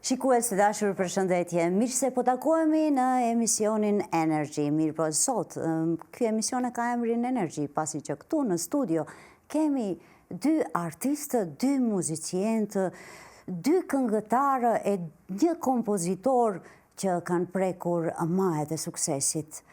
Shikues të dashur, përshëndetje. Mirë se po takohemi në emisionin Energy. Mirë po sot, ky emision e ka emrin Energy, pasi që këtu në studio kemi dy artistë, dy muzicientë, dy këngëtarë e një kompozitor që kanë prekur majet e suksesit.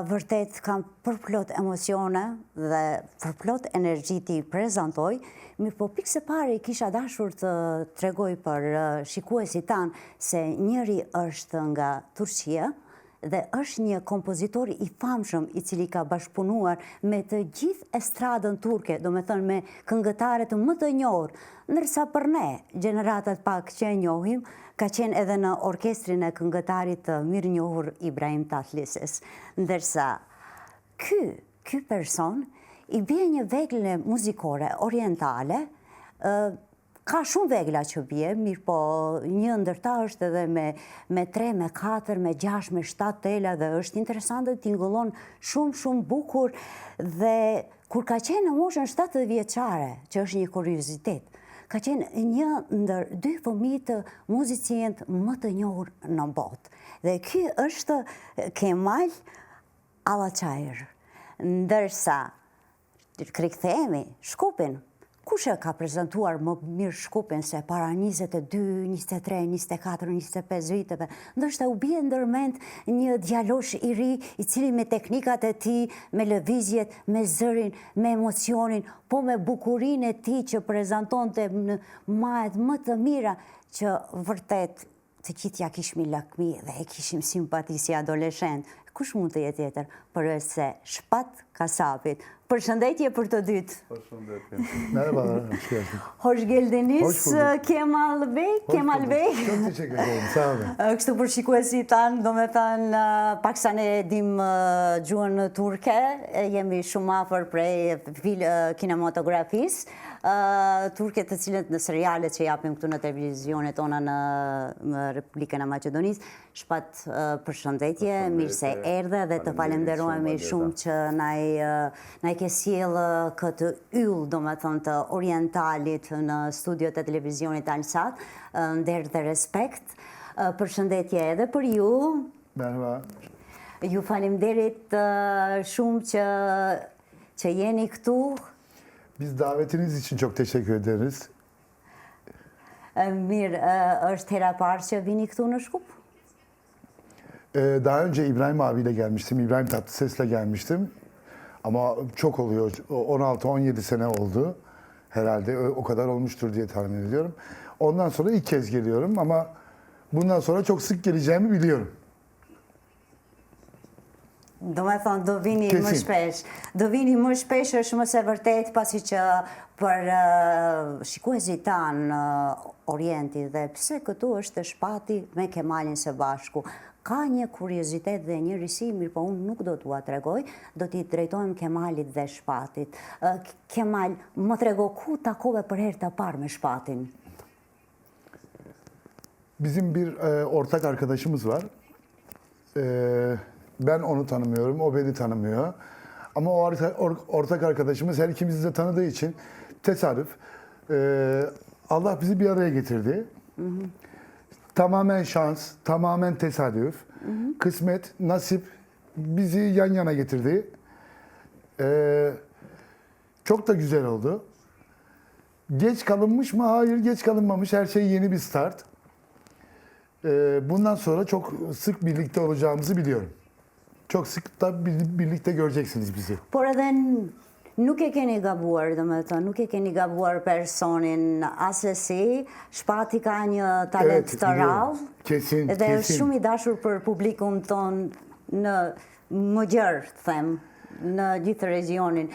Vërtet kam përplot emocione dhe përplot energji t'i prezantoj, mirë po pikë se pari kisha dashur të tregoj për shikuesit tanë se njëri është nga Turqia dhe është një kompozitor i famshëm i cili ka bashkëpunuar me të gjithë estradën turke, do me thënë me këngëtarët më të njohur, ndërsa për ne, gjeneratat pak që e njohim, ka qenë edhe në orkestrin e këngëtarit të mirë njohur Ibrahim Tatlises. Ndërsa, ky person i bie një vegle muzikore orientale, ka shumë vegla që bie, mirë po një ndërta është edhe me 3, me 4, me 6, me 7 tela dhe është interesante, tingëllon shumë bukur dhe kur ka qenë në moshën 70 vjeçare, që është një kuriozitet, ka qenë një ndër 2 fëmijë të muzicientë më të njohur në botë. Dhe ky është Kemal Allaçair. Ndërsa, rikthehemi Shkupin. Kush e ka prezentuar më mirë Shkupin se para 22, 23, 24, 25 viteve? Ndoshta u bie ndërmend një djalosh i ri i cili me teknikat e tij, me lëvizjet, me zërin, me emocionin, po me bukurinë e tij që prezantonte në majet më të mira që vërtet të gjithë ja kishim lakmi dhe e kishim simpati si adoleshent. Kush mund të jetë tjetër përveç se Shpat Kasapit. Përshëndetje për të dytë. Përshëndetje. Merhaba. Hoş geldiniz Kemal Bey. Kemal Bey. Çok teşekkür ederim. Sağ olun. Kështu për shikuesit tanë, do me thënë, paksa ne dim gjuhën turke, jemi shumë afër prej kinematografisë, turke të cilët në serialet që japim këtu në televizionet tona në Republikën e Maqedonisë. Shpat, përshëndetje, mirë se erdhe dhe të falenderojmë shumë që na ke sjellë këtë yll, do me thënë, të orientalit në studiot e televizionit Alsat, nder dhe respekt. Përshëndetje edhe për ju. Merhaba. Ju faleminderit shumë që jeni këtu. Biz davetiniz için çok teşekkür ederiz. Mirë, është hera parë që vini këtu në Shkup? Daha önce İbrahim abiyle gelmiştim. İbrahim Tatlıses'le gelmiştim. Ama çok oluyor. 16-17 sene oldu. Herhalde o kadar olmuştur diye tahmin ediyorum. Ondan sonra ilk kez geliyorum ama bundan sonra çok sık geleceğimi biliyorum. Do me thonë, do vini më shpesh. Do vini më shpesh është më se vërtet, pasi që për shikuesit tanë Orienti dhe pse këtu është Shpati me Kemalin së bashku. Ka një kuriozitet dhe një risi, mirë po unë nuk do t'ua tregoj, do t'i drejtojmë Kemalit dhe Shpatit. Kemal, më trego ku takove për herë të parë me Shpatin? Bizim bir ortak arkadaşımız var. Ben onu tanımıyorum, o beni tanımıyor. Ama o ortak arkadaşımız her ikimizi de tanıdığı için tesadüf. Allah bizi bir araya getirdi. Tamamen şans, tamamen tesadüf, kısmet, nasip bizi yan yana getirdi. Çok da güzel oldu. Geç kalınmış mı? Hayır, geç kalınmamış. Her şey yeni bir start. Bundan sonra çok sık birlikte olacağımızı biliyorum. Çok sık da birlikte göreceksiniz bizi. Por edhe nuk e keni gabuar, do me thënë, nuk e keni gabuar personin asesi, Shpati ka një talent të rrallë. Kesin, dhe kesin. është shumë i dashur për publikum ton në Mëgjer, them, në gjithë regionin.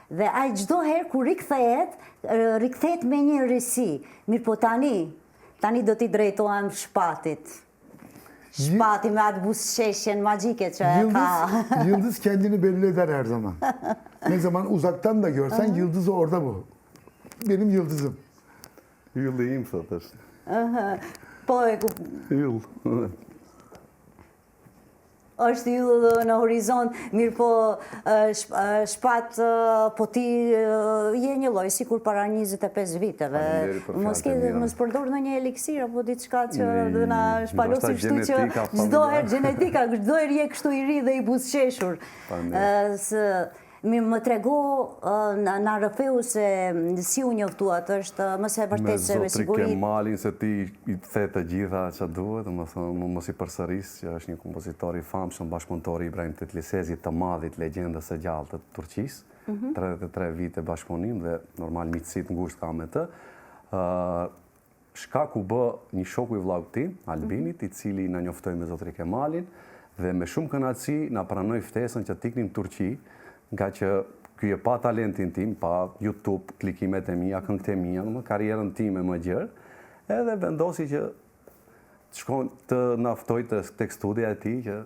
Dhe ai çdo herë kur rikthehet me një risi. Mirë po tani do t'i drejtohem Shpatit. Shpati me atë buzëqeshjen magjike që e ka. Yıldız kendini belli eder her zaman. Ne zaman uzaktan da görsen yıldız orada bu. Benim yıldızım. Yıl iyiyim satarsın. Po e ku... Yıl. është yll në horizont, mirë po shpat, po ti je një lloj sikur para 25 viteve. Mos përdor ndonjë eliksir apo diçka që do na shpalosi, kështu që çdo herë gjenetika, çdo herë je kështu i ri dhe i buzëqeshur. Më trego na rrëfeu se si u njoftuat, është mëse e vërtet se me siguri. Me Zotri Kemalin se ti i the të gjitha që duhet, më thonë mos i përsëris që është një kompozitor i famshëm, bashkëpunëtor i Ibrahim Tatlesezit, të madhit, legjendës së gjallë të Turqisë. 33 vite bashkëpunim dhe normal miqësi të ngushtë ka me të. Shkaku bë një shoku i vllaut tim, Albinit, i cili na njoftoi me Zotri Kemalin dhe me shumë kënaqësi na pranoi ftesën që t'iknim në Turqi, nga që ky e pa talentin tim, pa YouTube, klikimet e mia, këngët e mia, karrierën time më gjerë, edhe vendosi që të na ftoi tek studia e tij që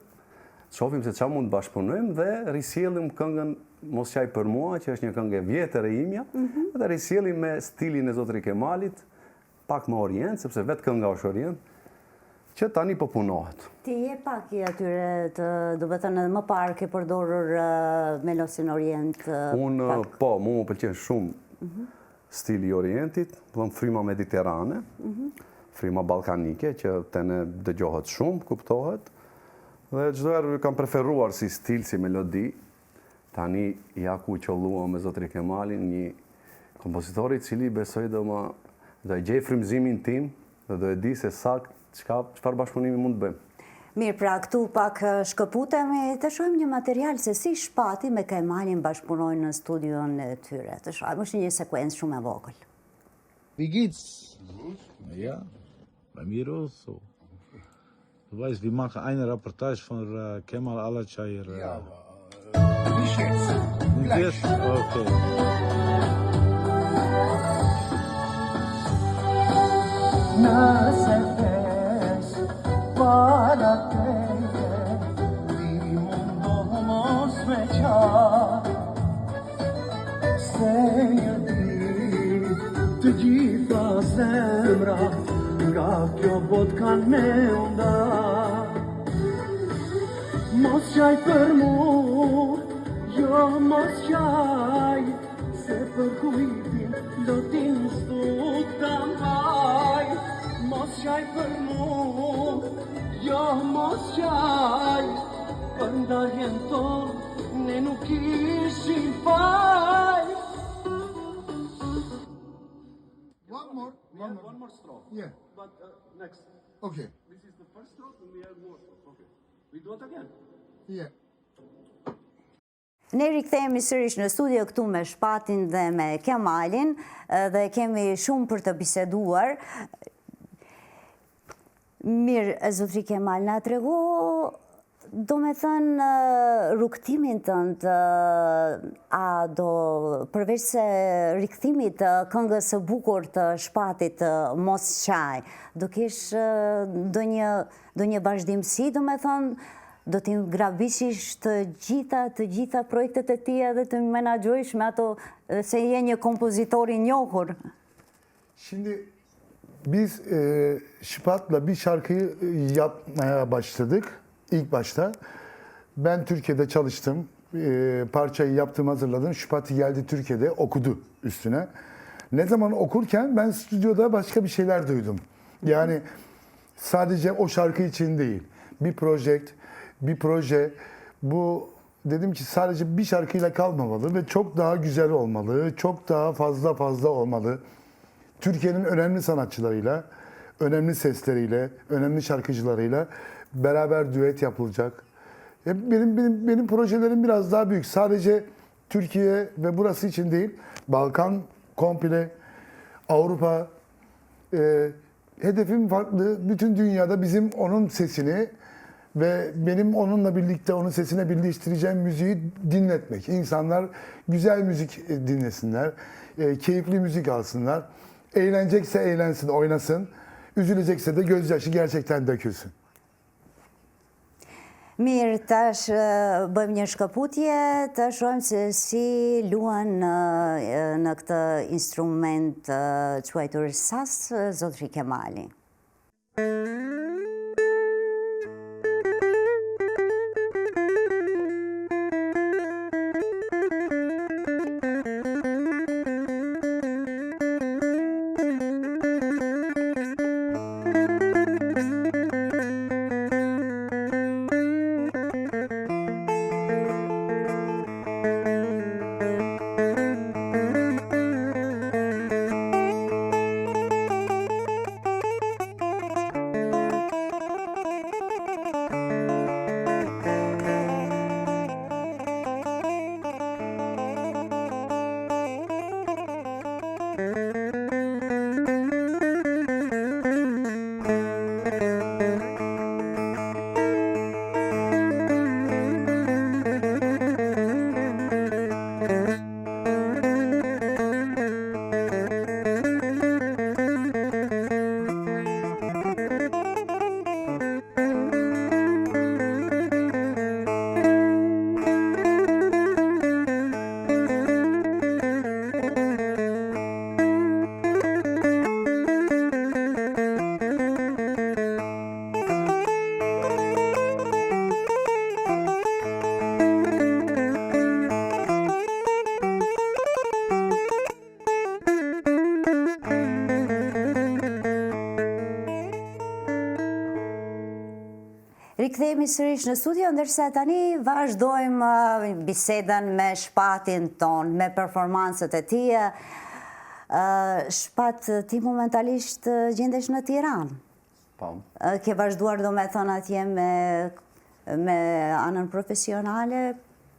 shohim se çfarë mund të bashkëpunojmë dhe risjellim këngën Mos qaj për mua, që është një këngë e vjetër e imja, dhe risjellim me stilin e Zotri Kemalit, pak më orient, sepse vetë kënga është orient, që tani po punohet. Ti je pak i atyre do të thënë më parë ke përdorur melosin orient? Unë, po, mu më pëlqen shumë stili orientit, fryma mediterane, fryma balkanike, që të ne dëgjohet shumë, kuptohet, dhe çdo herë kam preferuar si stil, si melodi. Tani ja ku qolluam me Zotri Kemalin, një kompozitor i cili besoj do e gjej frymëzimin tim dhe do e di se çfarë bashkëpunimi mund të bëjmë. Mirë, pra këtu pak shkëputemi, të shohim një material se si Shpati me Kemalin bashkëpunojnë në studion e tyre. Të shohim, është një sekuencë shumë e vogël. Wie geht's? Ja, bei mir auch so. Du weißt, wir machen eine Reportage von Kemal Alachayr. Ja, aber nicht jetzt. Gleich. Okay. Naces para teje, di mundo mos veqa, se një dit të gjitha zemra nga kjo bot kanë me unda. Mos qaj për mu, jo mos qaj, se për kujtin do t'in stuk të mbaj. Mos qaj për mu, jo mos qaj, për ndarjen tonë ne nuk ishim faj. One more stroke. Yeah. But next. Okay. This is the first stroke and we have more strokes. Okay. We do it again. Yeah. Ne rikthehemi sërish në studio këtu me Shpatin dhe me Kemalin dhe kemi shumë për të biseduar. Mirë, Zotri Kemal, na trego, do me thënë, rrugtimin tënd, a do përveç se rikthimit të këngës së bukur të Shpatit Mos qaj, do kesh ndonjë vazhdimsi, do me thënë, do t'i grabishish të gjitha projektet e tia dhe të menaxhojsh me ato se je një kompozitor i njohur. Şimdi biz Şıpat'la bir şarkıyı yapmaya başladık ilk başta. Ben Türkiye'de çalıştım. Parçayı yaptım, hazırladım. Şıpat geldi Türkiye'de okudu üstüne. Ne zaman okurken ben stüdyoda başka bir şeyler duydum. Yani sadece o şarkı için değil. Bir proje, bu dedim ki sadece bir şarkıyla kalmamalı ve çok daha güzel olmalı, çok daha fazla olmalı. Türkiye'nin önemli sanatçılarıyla, önemli sesleriyle, önemli şarkıcılarıyla beraber düet yapılacak. Benim projelerim biraz daha büyük. Sadece Türkiye ve burası için değil, Balkan komple, Avrupa. Hedefim farklı. Bütün dünyada bizim onun sesini ve benim onunla birlikte onun sesine birleştireceğim müziği dinletmek. İnsanlar güzel müzik dinlesinler, keyifli müzik alsınlar. Eğlenecekse eğlensin, oynasın. Üzülecekse de gözyaşı gerçekten dökülsün. Mirë, tash bëjmë një shkëputje, të shohim se si luan në këtë instrument quajtur sas Zotri Kemali. Rikthehemi sërish në studio, ndërsa tani vazhdojmë bisedën me Shpatin ton, me performancët e tij. Shpat, ti momentalisht gjendesh në Tiranë. Po. Ke vazhduar do me thonë atje me anën profesionale?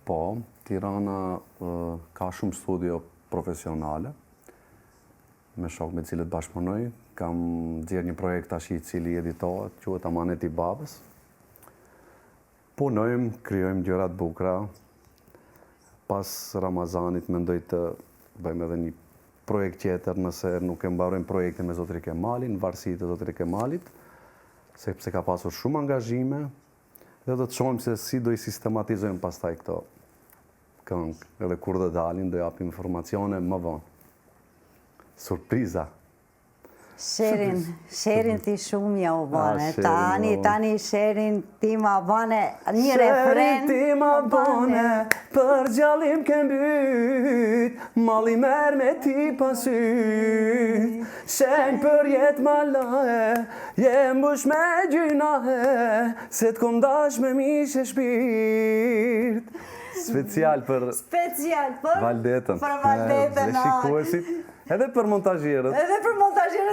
Po, Tirana ka shumë studio profesionale, me shok me cilët bashkëpunoj. Kam nxjerrë një projekt tash i cili editohet, quhet Amaneti i Babës. Punojmë, krijojmë gjëra të bukura. Pas Ramazanit mendoj të bëjmë edhe një projekt tjetër nëse nuk e mbarojmë projektin me Zotrin Kemalin, në varësi të Zotrit Kemalit, sepse ka pasur shumë angazhime dhe do të shohim se si do i sistematizojmë pastaj këto këngë. Edhe kur do dalin, do japim informacione më vonë. Surpriza. Sherin ti shumë ja u bane. Sherin, Tani Sherin ti ma bane një refren. Sherin ti ma bane, për gjallim ke mbyt, malli merr me ti pasyt. Shenj për jet ma lahe, jem bush me gjynahe, se t'kom dash me mish e shpirt. Special për Valdetën. Për Valdetën. Dhe shikuesit. Edhe për montazhierët.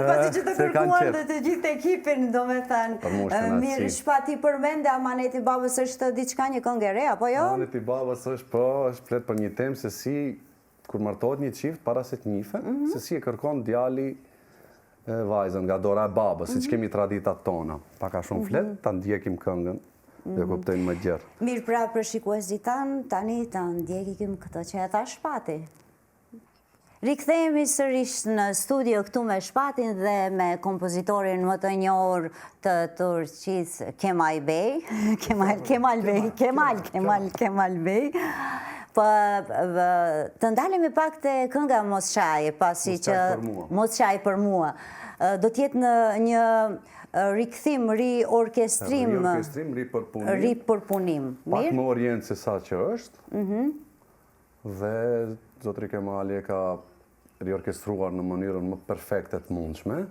Pasi që të kërkuar dhe të gjithë ekipin, do me thënë. Për mua është kënaqësi. Mirë, Shpati përmende Amaneti i Babës është diçka një këngë e re, apo jo? Amaneti i Babës është flet për një temë se si kur martohet një çift para se të njihen, se si e kërkon djali vajzën nga dora e babës, siç kemi traditat tona. Pak a shumë flet, ta ndjekim këngën dhe kuptojnë më gjerë. Mirë, pra për shikuesit tanë, tani ta ndjekim këtë që e tha Shpati. Rikthehemi sërish në studio këtu me Shpatin dhe me kompozitorin më të njohur të Turqisë, Kemal Bey. Kemal Bey. Të ndalemi pak të kënga Mos Qaj, pasi që Mos Qaj për mua. Do t'jetë në një rikthim, riorkestrim, ripërpunim. Pak më orient se sa që është. Dhe Zotri Kemali e ka riorkestruar në mënyrën më perfekte të mundshme.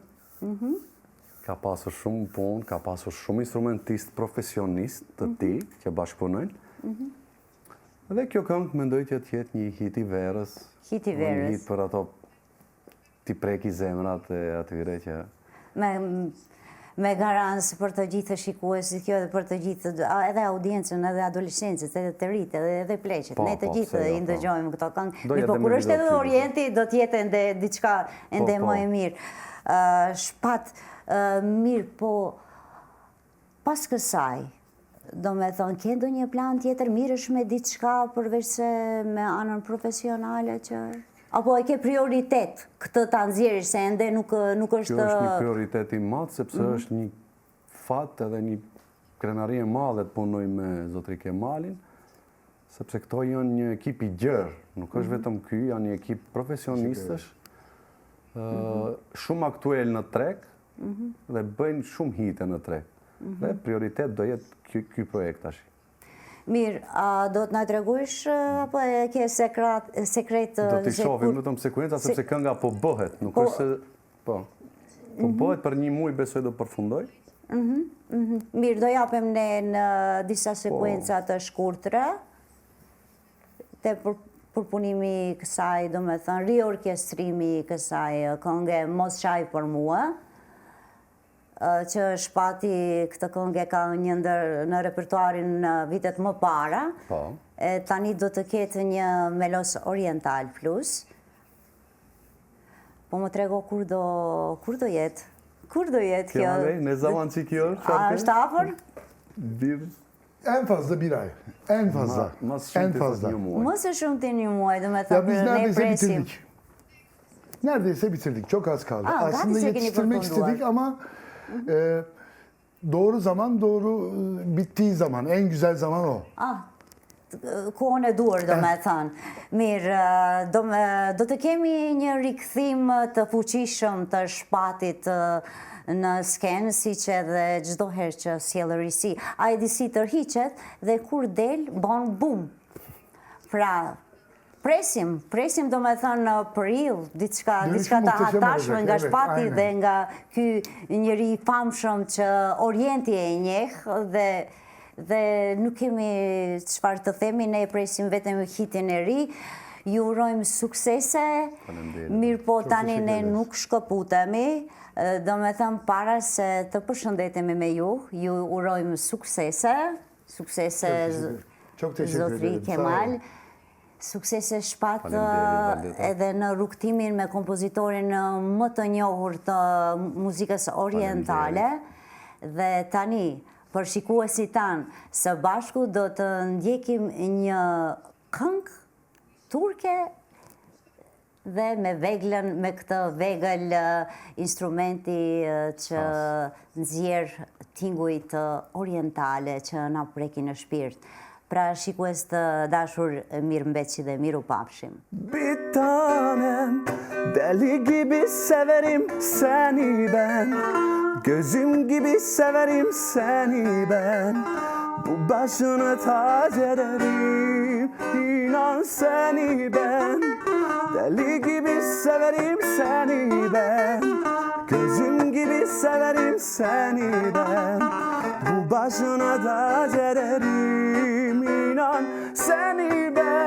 Ka pasur shumë punë, ka pasur shumë instrumentist profesionist të tij që bashkëpunojnë. Dhe kjo këngë mendoj që të jetë një hit i verës. Një hit për ato t'i preki zemrat e atyre që... Me garancë për të gjithë shikuesit kjo dhe për të gjithë, edhe audiencën, edhe adolescencët, edhe të rritë, edhe pleqet. Ne të gjithë i ndëgjojmë këto këngë. Mirë, po kur është edhe Orienti, do t'jetë ende diçka ende më e mirë. Shpat, mirë, po pas kësaj, do me thonë, ke do një plan tjetër, mirësh me diçka përveç se me anën profesionale që... Apo e ke prioritet këtë ta nxjerrësh se ende nuk është... Kjo është një prioritet i madh, sepse është një fat edhe një krenari e madhe të punoj me Zotri Kemalin, sepse këto janë një ekip i gjerë, nuk është vetëm ky, janë një ekip profesionistësh, shumë aktuel në treg, dhe bëjnë shumë hite në treg. Dhe prioritet do jetë ky projekt tash. Mirë, do të na tregojsh apo e ke sekret? Do t'i shohim vetëm sekuenca sepse kënga po bëhet, nuk është se po bëhet për një muaj besoj do përfundoj. Mirë, do japem ne në disa sekuenca të shkurtra te përpunimi i kësaj, do me thënë, riorkestrimi i kësaj kënge Mos Qaj për mua, që Shpati këtë këngë ka një ndër në repertuarin në vitet më para. Tani do të ketë një melos oriental plus. Po më trego kur do jetë? Kur do jetë kjo? Ne zaman që kjo? A është afër? En fazla bir ay. En fazla. Mësë shumë të një muaj, do me thëmë, ne presim. Neredeyse bitirdik. Çok az kaldı. Gati Aslında se keni yetiştirmek përfunduar. istedik ama doğru zaman, doğru bittiği zaman. En güzel zaman o. Kohën e duar, do me thënë. Mirë, do të kemi një rikthim të fuqishëm të Shpatit në skenë, si që edhe çdo herë që sjellë risi. Ai disi tërhiqet dhe kur del, bon bum. Pra, presim do me thënë prill, diçka të hatashme nga Shpati dhe nga ky njeri i famshëm që Orienti e njeh dhe dhe nuk kemi çfarë të themi, ne presim vetëm hitin e ri. Ju urojmë suksese, mirë po tani ne nuk shkëputemi, do me thëmë para se të përshëndetemi me ju urojmë suksese Zotri Kemal, suksese shpatë edhe në rrugtimin me kompozitorin më të njohur të muzikës orientale, dhe tani, për shikuesit tanë, së bashku do të ndjekim një këngë turke dhe me veglën, me këtë vegël instrumenti që nxjerr tinguj të orientale që na prekin në shpirt. Pra shikues të dashur, mirëmbëçi dhe miru pafshim. Bir tanem, deli gibi severim seni ben. Gözüm gibi severim seni ben. Bu başını tac ederim, inan seni ben. Deli gibi severim seni ben. Gözüm gibi severim seni ben. Bu başına tac ederim, inan seni ben.